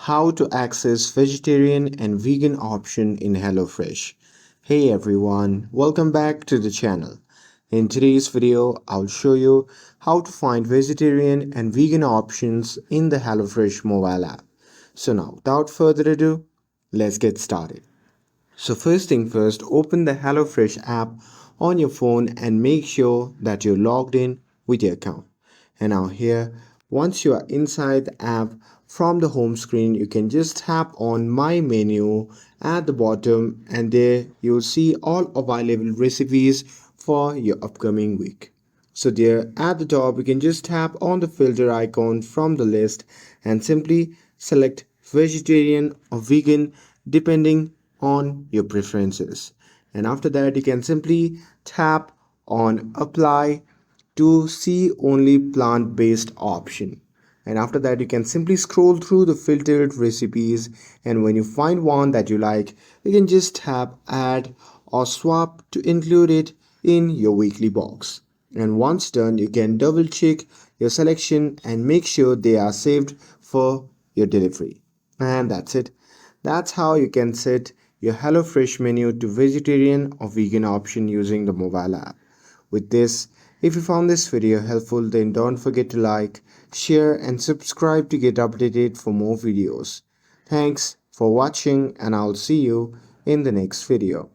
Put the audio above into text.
how to access vegetarian and vegan option in HelloFresh. Hey everyone, welcome back to the channel. In today's video, I'll show you how to find vegetarian and vegan options in the HelloFresh mobile app. So now, without further ado, let's get started. So first thing first, open the HelloFresh app on your phone and make sure that you're logged in with your account. And now here, once you are inside the app, from the home screen, you can just tap on My Menu at the bottom, and there you'll see all available recipes for your upcoming week. So there at the top, you can just tap on the filter icon from the list and simply select vegetarian or vegan depending on your preferences. And after that, you can simply tap on apply to see only plant-based option. And after that, you can simply scroll through the filtered recipes, and when you find one that you like, you can just tap add or swap to include it in your weekly box. And once done, you can double check your selection and make sure they are saved for your delivery. And that's it. That's how you can set your HelloFresh menu to vegetarian or vegan option using the mobile app. With this, if you found this video helpful, then don't forget to like, share and subscribe to get updated for more videos. Thanks for watching, and I'll see you in the next video.